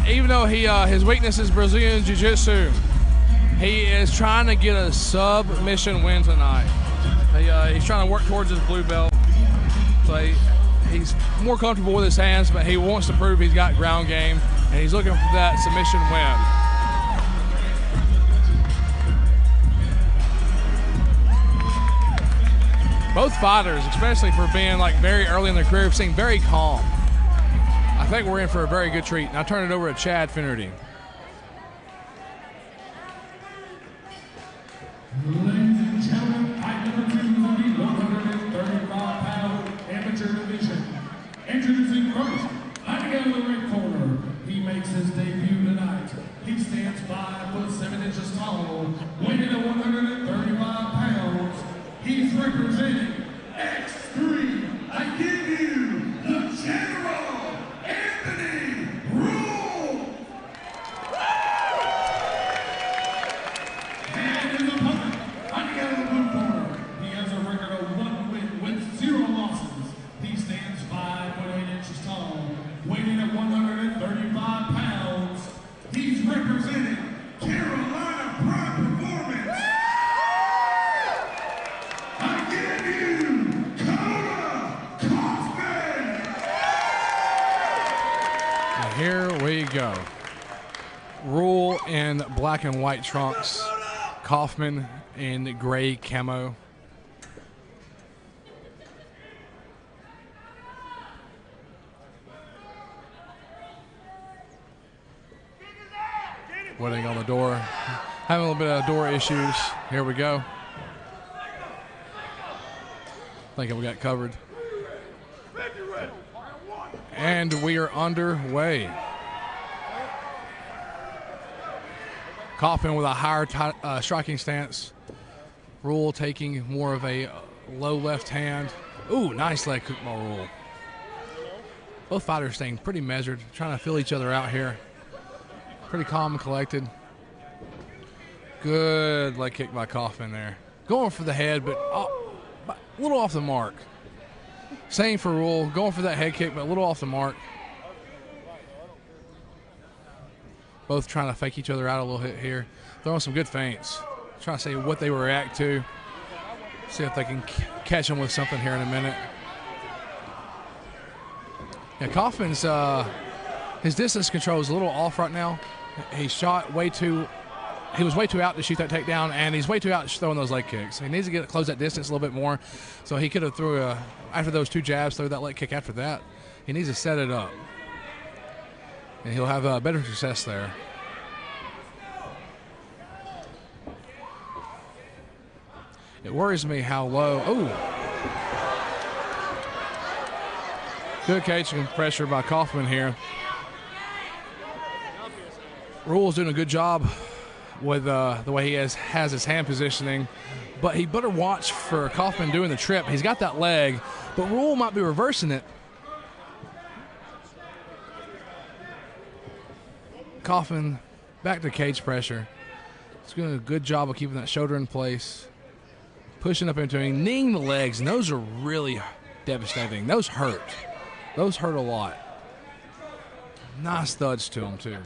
Even though his weakness is Brazilian Jiu-Jitsu, he is trying to get a submission win tonight. He's trying to work towards his blue belt. So he's more comfortable with his hands, but he wants to prove he's got ground game, and he's looking for that submission win. Both fighters, especially for being like very early in their career, seem very calm. I think we're in for a very good treat. And I'll turn it over to Chad Finnerty. Ladies and gentlemen, fight number 2 will be 135-pound amateur division. Introducing first, hiding out of the ring corner. He makes his debut tonight. He stands 5 foot 7 inches tall, weighing at 135 pounds. He's representing X3. I give you the General Anthony Rolle. And his opponent, hiding out of the blue corner. He has a record of 1 win with 0 losses. He stands 5 foot 8 inches tall, weighing at 135 pounds. He's representing Carolina Pride Performance. I give you Dakota Coffman. And here we go. Rolle in black and white trunks. Coffman in gray camo. Waiting on the door. Having a little bit of door issues. Here we go. Thinking we got covered. And we are underway. Coffman with a higher striking stance. Rolle taking more of a low left hand. Ooh, nice leg kick by Rolle. Both fighters staying pretty measured, trying to feel each other out here. Pretty calm and collected. Good leg kick by Coffman there. Going for the head, but a little off the mark. Same for Rolle, going for that head kick, but a little off the mark. Both trying to fake each other out a little bit here. Throwing some good feints. Trying to see what they will react to. See if they can catch them with something here in a minute. Yeah, Coffman's his distance control is a little off right now. He shot way too. He was way too out to shoot that takedown, and he's way too out throwing those leg kicks. He needs to close that distance a little bit more. So he could have threw after those 2 jabs, throw that leg kick after that. He needs to set it up, and he'll have better success there. It worries me how low. Oh, good catching pressure by Coffman here. Rolle's doing a good job with the way he has his hand positioning, but he better watch for Coffman doing the trip. He's got that leg, but Rolle might be reversing it. Coffman back to cage pressure. He's doing a good job of keeping that shoulder in place, pushing up into him, kneeing the legs, and those are really devastating. Those hurt. Those hurt a lot. Nice thuds to him, too.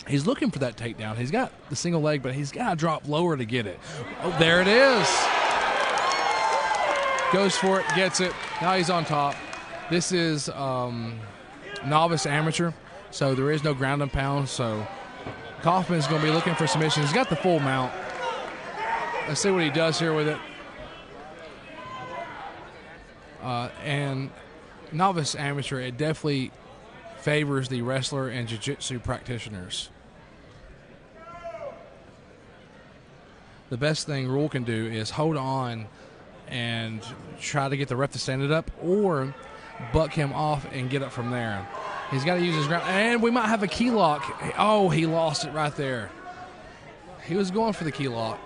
He's looking for that takedown. He's got the single leg, but he's got to drop lower to get it. Oh, there it is. Goes for it, gets it. Now he's on top. This is novice amateur, so there is no ground and pound. So Coffman's going to be looking for submission. He's got the full mount. Let's see what he does here with it. And novice amateur, it definitely favors the wrestler and jiu-jitsu practitioners. The best thing Rolle can do is hold on and try to get the ref to stand it up, or buck him off and get up from there. He's got to use his ground, and we might have a key lock. Oh, he lost it right there. He was going for the key lock,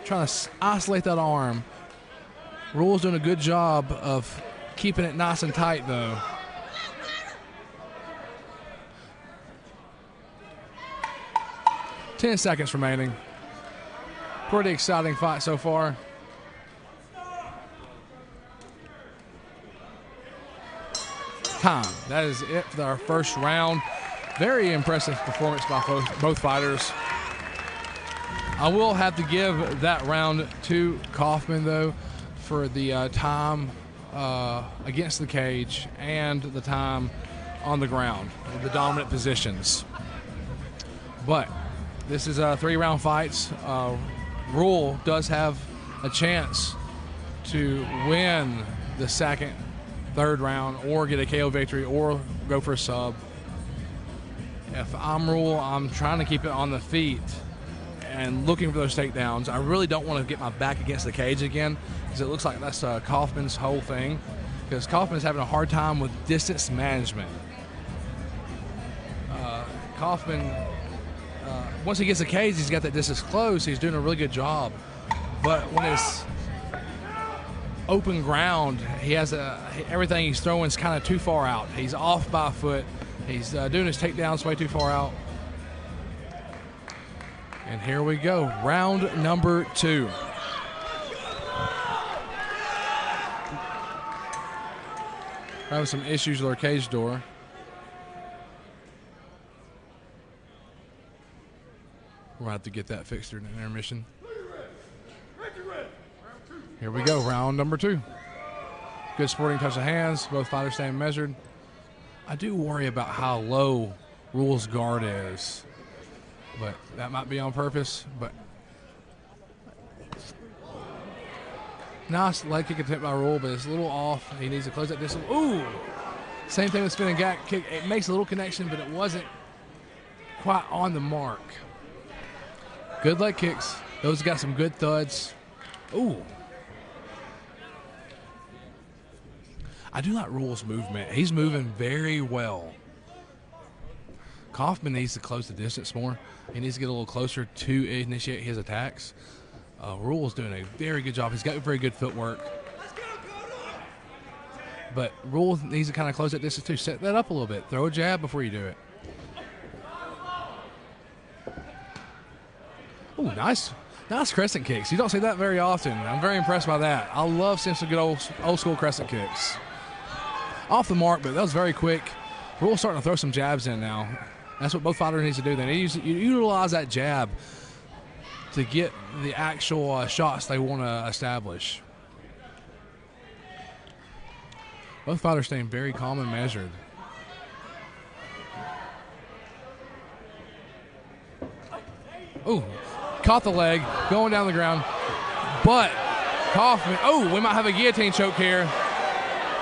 trying to isolate that arm. Rolle's doing a good job of keeping it nice and tight, though. Ten seconds remaining. Pretty exciting fight so far. time. That is it for our first round. Very impressive performance by both fighters. I will have to give that round to Coffman, though, for the time against the cage and the time on the ground, the dominant positions. But this is 3-round fights. Rolle does have a chance to win the second, third round, or get a KO victory, or go for a sub. If I'm Rolle, I'm trying to keep it on the feet and looking for those takedowns. I really don't want to get my back against the cage again, because it looks like that's Coffman's whole thing, because Coffman's having a hard time with distance management. Coffman, once he gets the cage, he's got that distance close. He's doing a really good job. But when it's open ground, he has everything he's throwing is kind of too far out. He's off by a foot. He's doing his takedowns way too far out. And here we go, round number 2. We're having some issues with our cage door. We'll have to get that fixed during an intermission. Here we go, round number 2. Good sporting touch of hands, both fighters staying measured. I do worry about how low Rolle's guard is, but that might be on purpose. But nice leg kick attempt by Rolle, but it's a little off. He needs to close that distance. Ooh! Same thing with spinning gap kick. It makes a little connection, but it wasn't quite on the mark. Good leg kicks. Those got some good thuds. Ooh. I do like Rolle's movement. He's moving very well. Coffman needs to close the distance more. He needs to get a little closer to initiate his attacks. Rolle's doing a very good job. He's got very good footwork. But Rolle needs to kind of close that distance too. Set that up a little bit. Throw a jab before you do it. Ooh, nice crescent kicks. You don't see that very often. I'm very impressed by that. I love seeing some good old school crescent kicks. Off the mark, but that was very quick. Rolle's starting to throw some jabs in now. That's what both fighters need to do. They need to utilize that jab to get the actual shots they want to establish. Both fighters staying very calm and measured. Ooh, caught the leg, going down the ground. But Coffman, oh, we might have a guillotine choke here.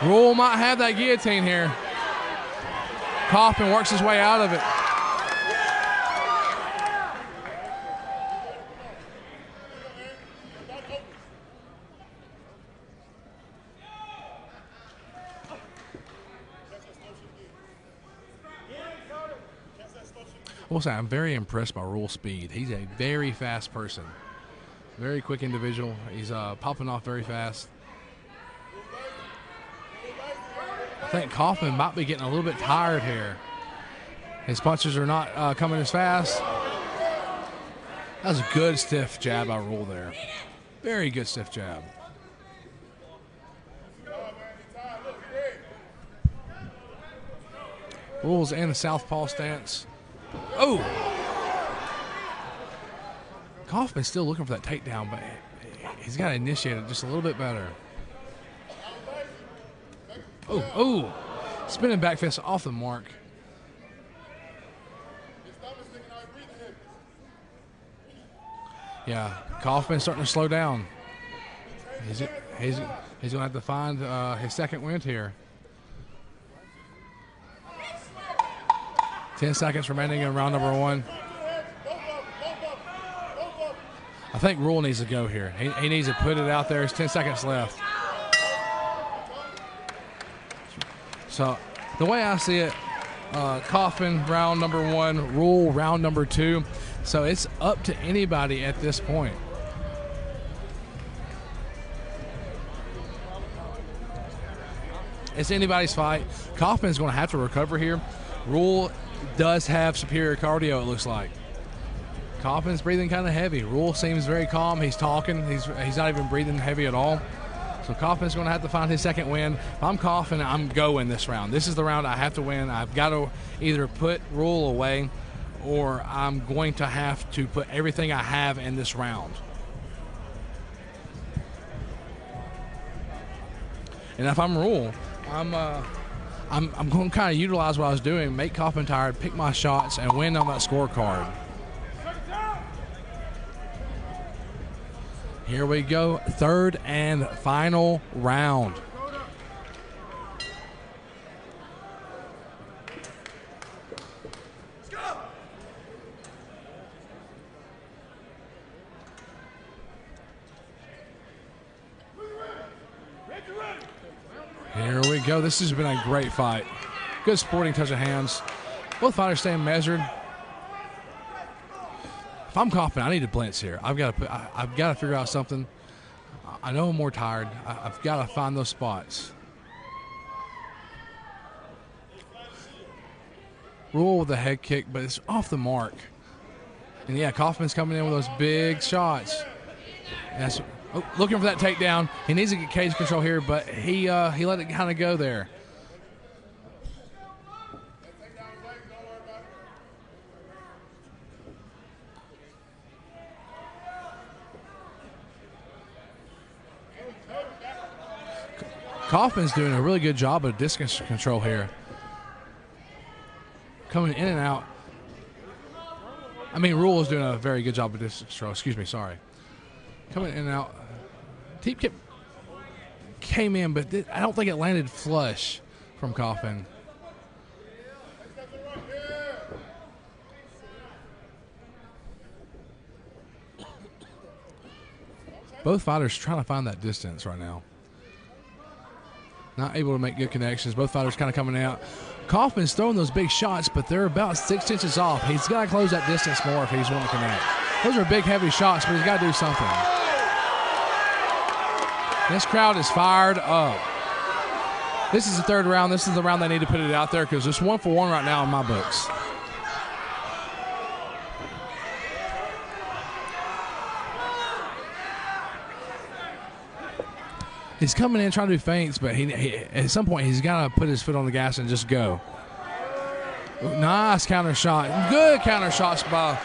Rolle might have that guillotine here. Coffman works his way out of it. I will say I'm very impressed by Rolle's speed. He's a very fast person. Very quick individual. He's popping off very fast. I think Coffman might be getting a little bit tired here. His punches are not coming as fast. That was a good stiff jab by Rolle there. Very good stiff jab. Rolle's in the southpaw stance. Oh! Coffman's still looking for that takedown, but he's got to initiate it just a little bit better. Oh! Spinning back fist off the mark. Yeah, Coffman's starting to slow down. He's going to have to find his second wind here. 10 seconds remaining in round number 1. I think Rolle needs to go here. He needs to put it out there. There's 10 seconds left. So the way I see it, Coffman round number 1, Rolle round number 2. So it's up to anybody at this point. It's anybody's fight. Coffman's going to have to recover here. Rolle does have superior cardio, it looks like. Coffman's breathing kind of heavy. Rolle seems very calm. He's talking. He's not even breathing heavy at all. So Coffman's going to have to find his second win. If I'm Coffman, I'm going this round. This is the round I have to win. I've got to either put Rolle away, or I'm going to have to put everything I have in this round. And if I'm Rolle, I'm going to kind of utilize what I was doing, make Coffman tired, pick my shots, and win on that scorecard. Here we go, third and final round. Here we go. This has been a great fight. Good sporting touch of hands. Both fighters staying measured. If I'm Coffman, I need to blitz here. I've got to figure out something. I know I'm more tired. I've got to find those spots. Rolle with a head kick, but it's off the mark. And yeah, Coffman's coming in with those big shots. That's looking for that takedown. He needs to get cage control here, but he let it kind of go there. Coffman's doing a really good job of distance control here. Coming in and out. I mean, Rolle's doing a very good job of distance control. Excuse me, sorry. Coming in and out. Deep kick came in, but I don't think it landed flush from Coffman. Both fighters trying to find that distance right now. Not able to make good connections. Both fighters kind of coming out. Coffman's throwing those big shots, but they're about 6 inches off. He's got to close that distance more if he's wanting to connect. Those are big, heavy shots, but he's got to do something. This crowd is fired up. This is the third round. This is the round they need to put it out there because it's 1-for-1 right now in my books. He's coming in trying to do feints, but he at some point he's got to put his foot on the gas and just go. Nice counter shot. Good counter shots by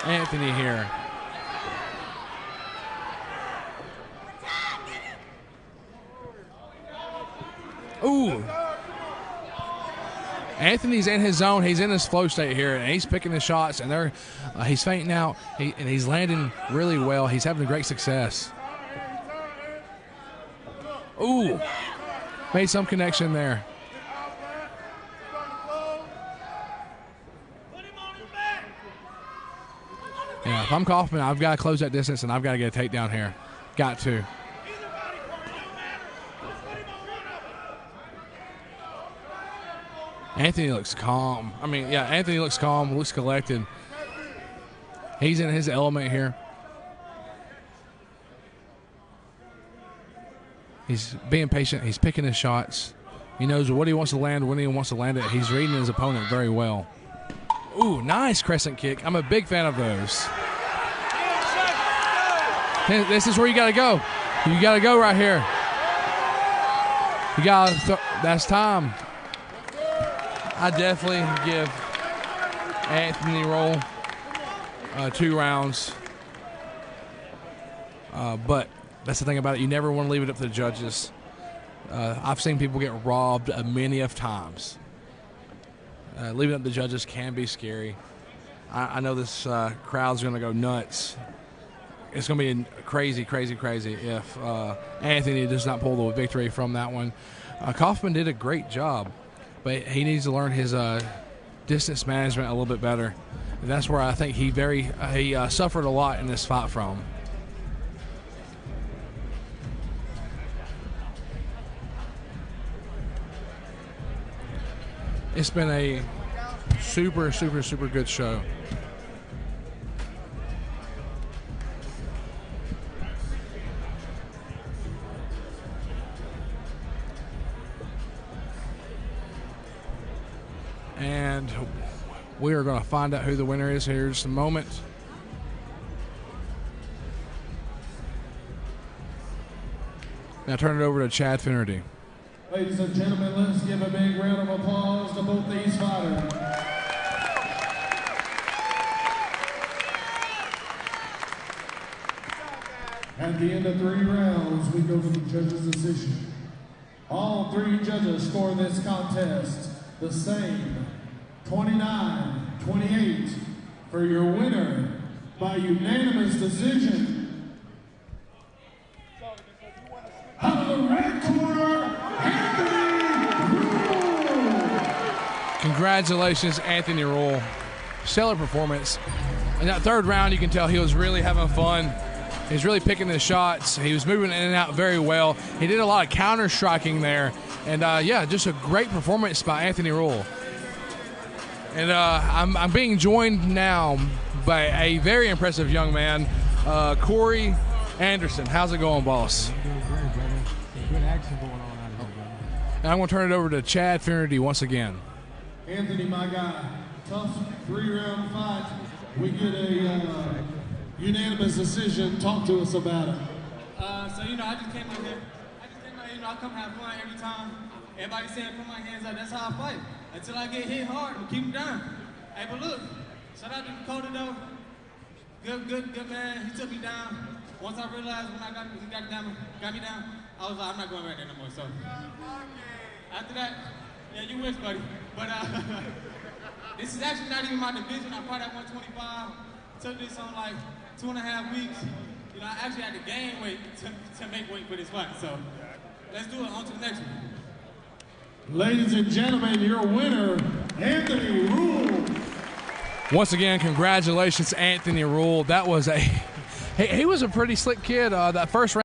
Anthony here. Ooh. Anthony's in his zone. He's in his flow state here, and he's picking the shots, and he's feinting out, and he's landing really well. He's having great success. Ooh, made some connection there. Yeah, if I'm Coffman, I've got to close that distance, and I've got to get a takedown here. Got to. Anthony looks calm. I mean, yeah, Anthony looks calm, looks collected. He's in his element here. He's being patient. He's picking his shots. He knows what he wants to land, when he wants to land it. He's reading his opponent very well. Ooh, nice crescent kick. I'm a big fan of those. This is where you got to go. You got to go right here. You got to that's time. I definitely give Anthony Rolle 2 rounds. But that's the thing about it. You never want to leave it up to the judges. I've seen people get robbed many of times. Leaving it up to the judges can be scary. I know this crowd's going to go nuts. It's going to be crazy, crazy, crazy if Anthony does not pull the victory from that one. Coffman did a great job, but he needs to learn his distance management a little bit better. And that's where I think he suffered a lot in this fight from. It's been a super, super, super good show. And we are going to find out who the winner is here in just a moment. Now turn it over to Chad Finnerty. Ladies and gentlemen, let's give a big round of applause to both these fighters. At the end of 3 rounds, we go to the judges' decision. All 3 judges score this contest the same, 29-28, for your winner by unanimous decision. Out of the red corner, Anthony Rolle. Congratulations, Anthony Rolle. Stellar performance. In that 3rd round, you can tell he was really having fun. He's really picking his shots. He was moving in and out very well. He did a lot of counter striking there. And yeah, just a great performance by Anthony Rolle. And I'm being joined now by a very impressive young man, Corey Anderson. How's it going, boss? I'm doing great, brother. Good action going on out here, brother. And I'm going to turn it over to Chad Finnerty once again. Anthony, my guy, tough 3-round fight. We get a unanimous decision. Talk to us about it. So, you know, I just came out here, you know, I come have fun every time. Everybody saying put my hands up, that's how I fight. Until I get hit hard and keep them down. Hey, but look, shout out to Dakota though. Good man, he took me down. Once I realized when he got me down, I was like, I'm not going right there no more, so. After that, yeah, you wish, buddy. But this is actually not even my division. I fought at 125. Took this on like 2.5 weeks. You know, I actually had to gain weight to make weight for this fight. So let's do it. On to the next one. Ladies and gentlemen, your winner, Anthony Rolle. Once again, congratulations, Anthony Rolle. That was he was a pretty slick kid. That first round.